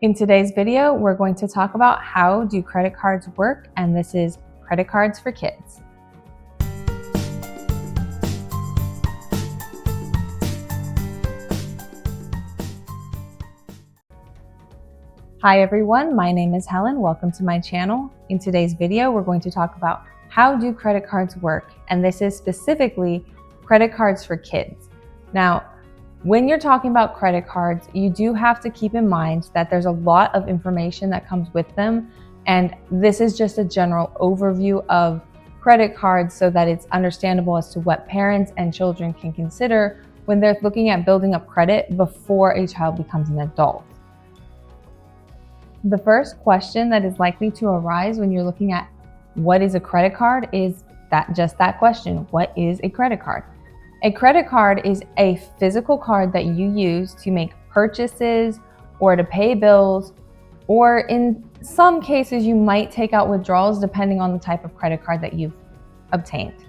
In today's video, we're going to talk about how do credit cards work, and this is Credit Cards for Kids. Hi everyone, my name is Helen. Welcome to my channel. In today's video, we're going to talk about how do credit cards work, and this is specifically credit cards for kids. Now, when you're talking about credit cards, you do have to keep in mind that there's a lot of information that comes with them, and this is just a general overview of credit cards so that it's understandable as to what parents and children can consider when they're looking at building up credit before a child becomes an adult. The first question that is likely to arise when you're looking at what is a credit card is that question, what is a credit card? A credit card is a physical card that you use to make purchases or to pay bills, or in some cases you might take out withdrawals depending on the type of credit card that you've obtained.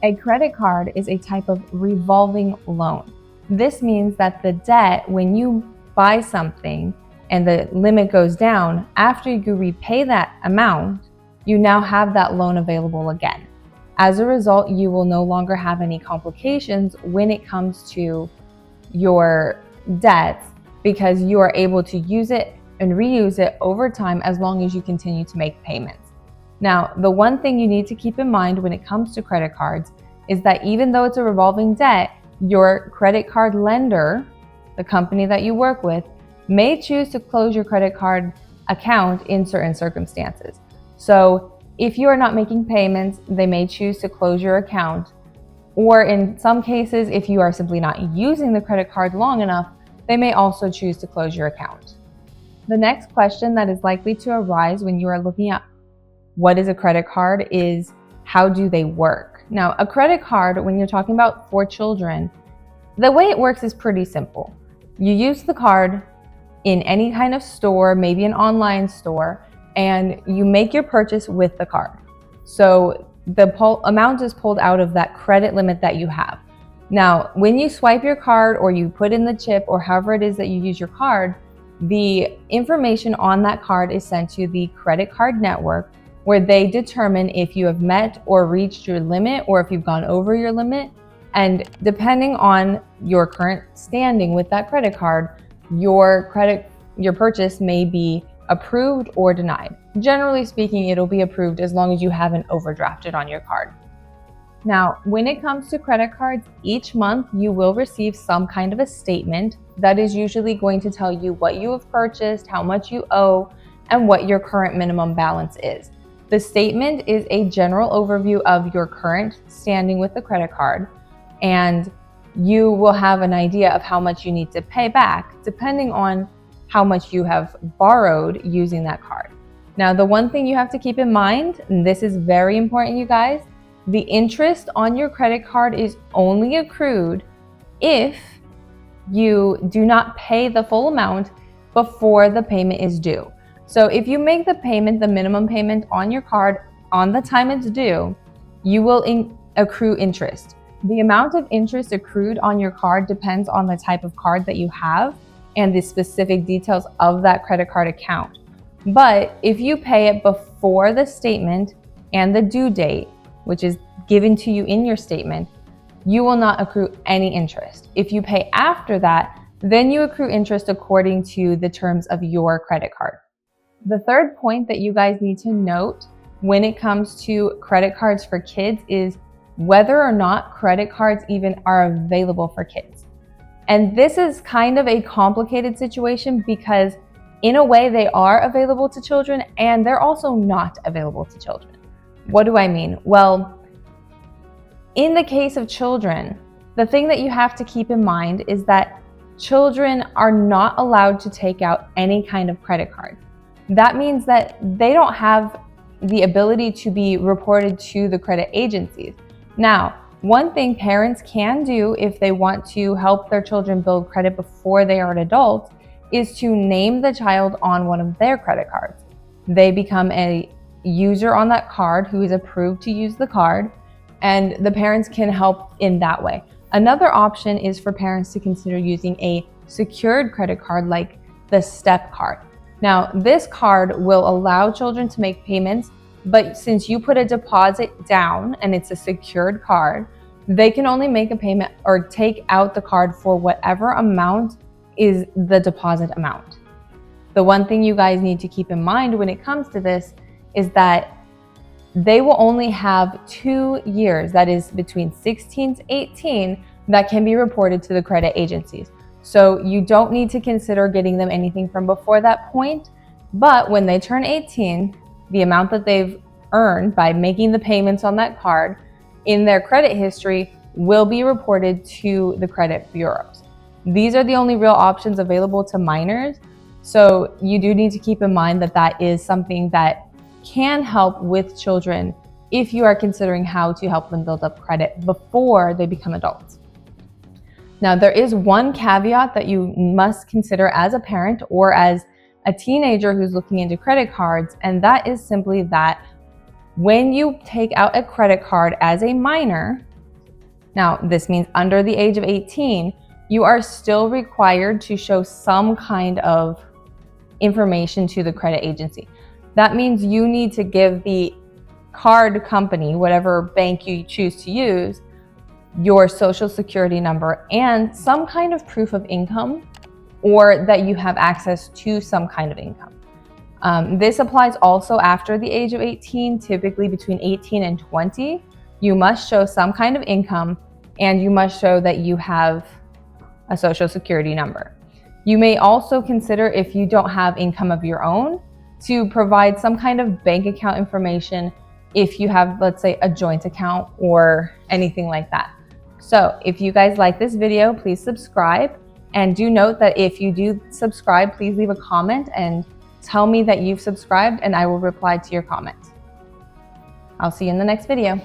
A credit card is a type of revolving loan. This means that the debt, when you buy something and the limit goes down, after you repay that amount, you now have that loan available again. As a result, you will no longer have any complications when it comes to your debts because you are able to use it and reuse it over time as long as you continue to make payments. Now, the one thing you need to keep in mind when it comes to credit cards is that even though it's a revolving debt, your credit card lender, the company that you work with, may choose to close your credit card account in certain circumstances. So if you are not making payments, they may choose to close your account. Or in some cases, if you are simply not using the credit card long enough, they may also choose to close your account. The next question that is likely to arise when you are looking at what is a credit card is how do they work? Now, a credit card, when you're talking about for children, the way it works is pretty simple. You use the card in any kind of store, maybe an online store, and you make your purchase with the card. So the amount is pulled out of that credit limit that you have. Now, when you swipe your card or you put in the chip or however it is that you use your card, the information on that card is sent to the credit card network where they determine if you have met or reached your limit or if you've gone over your limit. And depending on your current standing with that credit card, your purchase may be approved or denied. Generally speaking, it'll be approved as long as you haven't overdrafted on your card. Now, when it comes to credit cards, each month you will receive some kind of a statement that is usually going to tell you what you have purchased, how much you owe, and what your current minimum balance is. The statement is a general overview of your current standing with the credit card, and you will have an idea of how much you need to pay back depending on how much you have borrowed using that card. Now, the one thing you have to keep in mind, and this is very important, you guys, the interest on your credit card is only accrued if you do not pay the full amount before the payment is due. So if you make the payment, the minimum payment on your card on the time it's due, you will accrue interest. The amount of interest accrued on your card depends on the type of card that you have and the specific details of that credit card account. But if you pay it before the statement and the due date, which is given to you in your statement, you will not accrue any interest. If you pay after that, then you accrue interest according to the terms of your credit card. The third point that you guys need to note when it comes to credit cards for kids is whether or not credit cards even are available for kids. And this is kind of a complicated situation because in a way they are available to children and they're also not available to children. What do I mean? Well, in the case of children, the thing that you have to keep in mind is that children are not allowed to take out any kind of credit card. That means that they don't have the ability to be reported to the credit agencies. Now, one thing parents can do if they want to help their children build credit before they are an adult is to name the child on one of their credit cards. They become a user on that card who is approved to use the card, and the parents can help in that way. Another option is for parents to consider using a secured credit card like the STEP card. Now, this card will allow children to make payments, but since you put a deposit down and it's a secured card, they can only make a payment or take out the card for whatever amount is the deposit amount. The one thing you guys need to keep in mind when it comes to this is that they will only have 2 years, that is between 16 to 18, that can be reported to the credit agencies. So you don't need to consider getting them anything from before that point, but when they turn 18, the amount that they've earned by making the payments on that card in their credit history will be reported to the credit bureaus. These are the only real options available to minors. So you do need to keep in mind that that is something that can help with children if you are considering how to help them build up credit before they become adults. Now, there is one caveat that you must consider as a parent or as a teenager who's looking into credit cards, and that is simply that when you take out a credit card as a minor, now this means under the age of 18, you are still required to show some kind of information to the credit agency. That means you need to give the card company, whatever bank you choose to use, your social security number and some kind of proof of income, or that you have access to some kind of income. This applies also after the age of 18, typically between 18 and 20. You must show some kind of income and you must show that you have a social security number. You may also consider, if you don't have income of your own, to provide some kind of bank account information if you have, let's say, a joint account or anything like that. So if you guys like this video, please subscribe, and do note that if you do subscribe, please leave a comment and tell me that you've subscribed and I will reply to your comment. I'll see you in the next video.